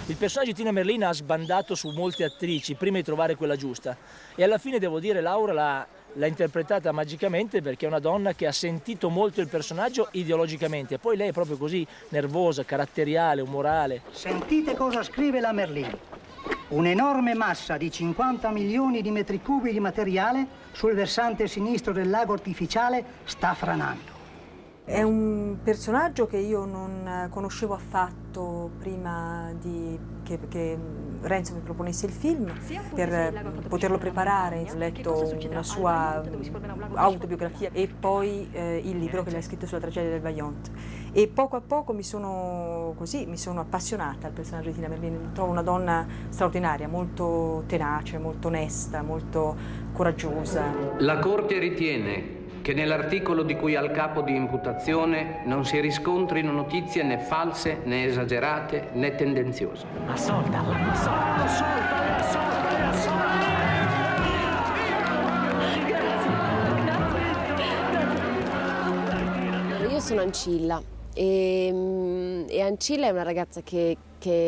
Il personaggio di Tina Merlin ha sbandato su molte attrici prima di trovare quella giusta e alla fine devo dire Laura l'ha interpretata magicamente, perché è una donna che ha sentito molto il personaggio ideologicamente, poi lei è proprio così nervosa, caratteriale, umorale. Sentite cosa scrive la Merlin. Un'enorme massa di 50 milioni di metri cubi di materiale sul versante sinistro del lago artificiale sta franando. È un personaggio che io non conoscevo affatto prima che Renzo mi proponesse il film. Per poterlo preparare ho letto una sua autobiografia e poi il libro che lei ha scritto sulla tragedia del Vajont. E poco a poco mi sono appassionata al personaggio di Tina Merlin. Trovo una donna straordinaria, molto tenace, molto onesta, molto coraggiosa. La Corte ritiene che nell'articolo di cui al capo di imputazione non si riscontrino notizie né false, né esagerate, né tendenziose. Assolta, assolta, assolta, assolta, assolta. Io sono Ancilla e Ancilla è una ragazza che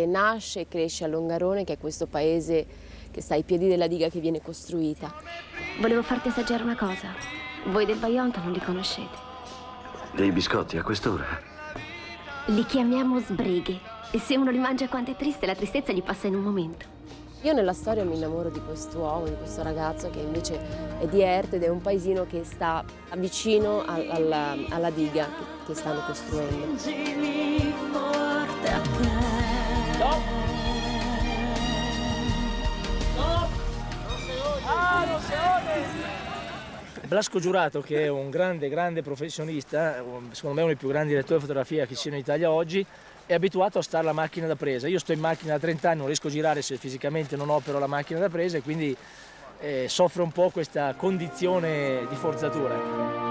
nasce e cresce a Longarone, che è questo paese che sta ai piedi della diga che viene costruita. Volevo farti assaggiare una cosa. Voi del Vajont non li conoscete. Dei biscotti a quest'ora? Li chiamiamo sbrighe. E se uno li mangia quando è triste, la tristezza gli passa in un momento. Io nella storia mi innamoro di quest'uomo, di questo ragazzo che invece è di Erta ed è un paesino che sta vicino alla diga che stanno costruendo. No! No! Ah, non si ode! Blasco Giurato, che è un grande professionista, secondo me uno dei più grandi direttori di fotografia che ci siano in Italia oggi, è abituato a stare alla macchina da presa. Io sto in macchina da 30 anni, non riesco a girare se fisicamente non opero la macchina da presa e quindi soffro un po' questa condizione di forzatura.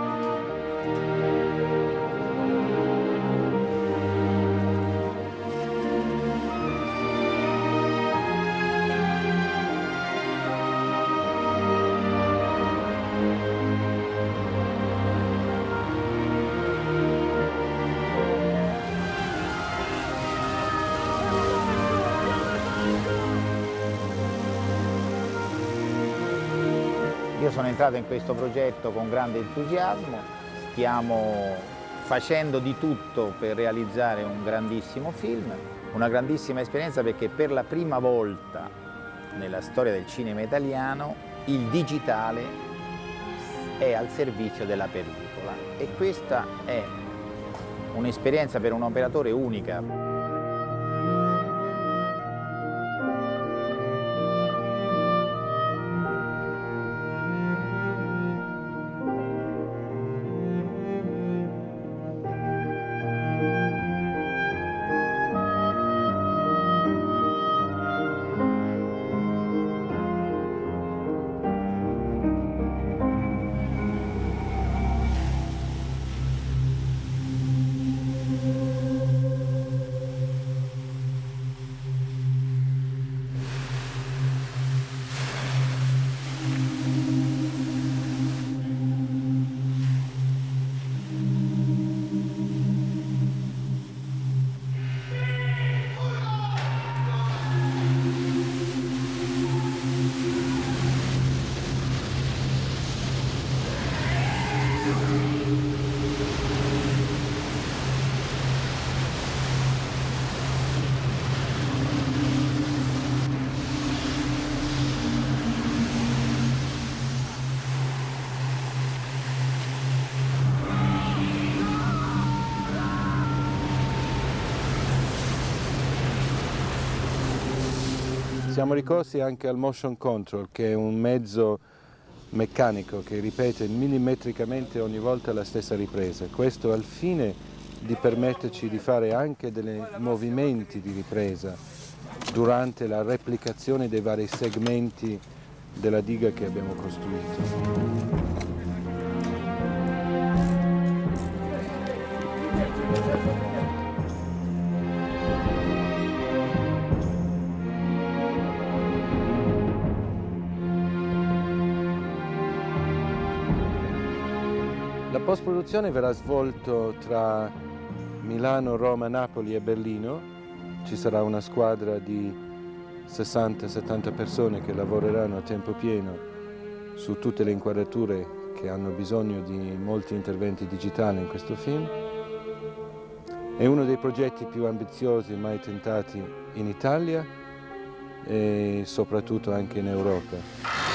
Io sono entrato in questo progetto con grande entusiasmo, stiamo facendo di tutto per realizzare un grandissimo film, una grandissima esperienza perché per la prima volta nella storia del cinema italiano il digitale è al servizio della pellicola e questa è un'esperienza per un operatore unica. Siamo ricorsi anche al motion control, che è un mezzo meccanico che ripete millimetricamente ogni volta la stessa ripresa. Questo al fine di permetterci di fare anche dei movimenti di ripresa durante la replicazione dei vari segmenti della diga che abbiamo costruito. La post-produzione verrà svolta tra Milano, Roma, Napoli e Berlino. ci sarà una squadra di 60-70 persone che lavoreranno a tempo pieno su tutte le inquadrature che hanno bisogno di molti interventi digitali in questo film. È uno dei progetti più ambiziosi mai tentati in Italia e soprattutto anche in Europa.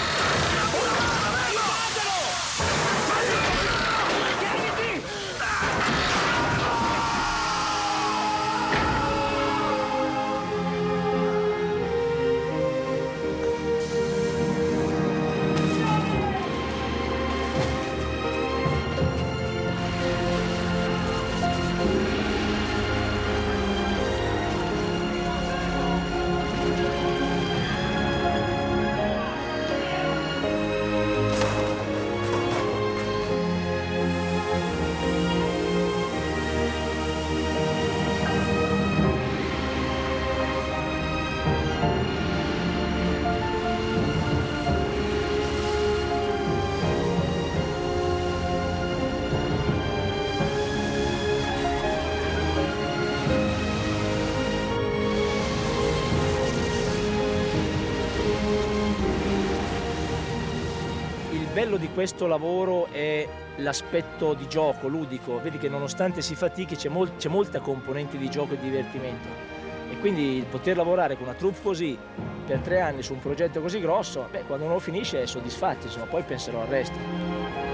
Il bello di questo lavoro è l'aspetto di gioco, ludico. Vedi che nonostante si fatichi c'è molta componente di gioco e di divertimento. E quindi poter lavorare con una troupe così per 3 anni su un progetto così grosso, quando uno lo finisce è soddisfatto, insomma, poi penserò al resto.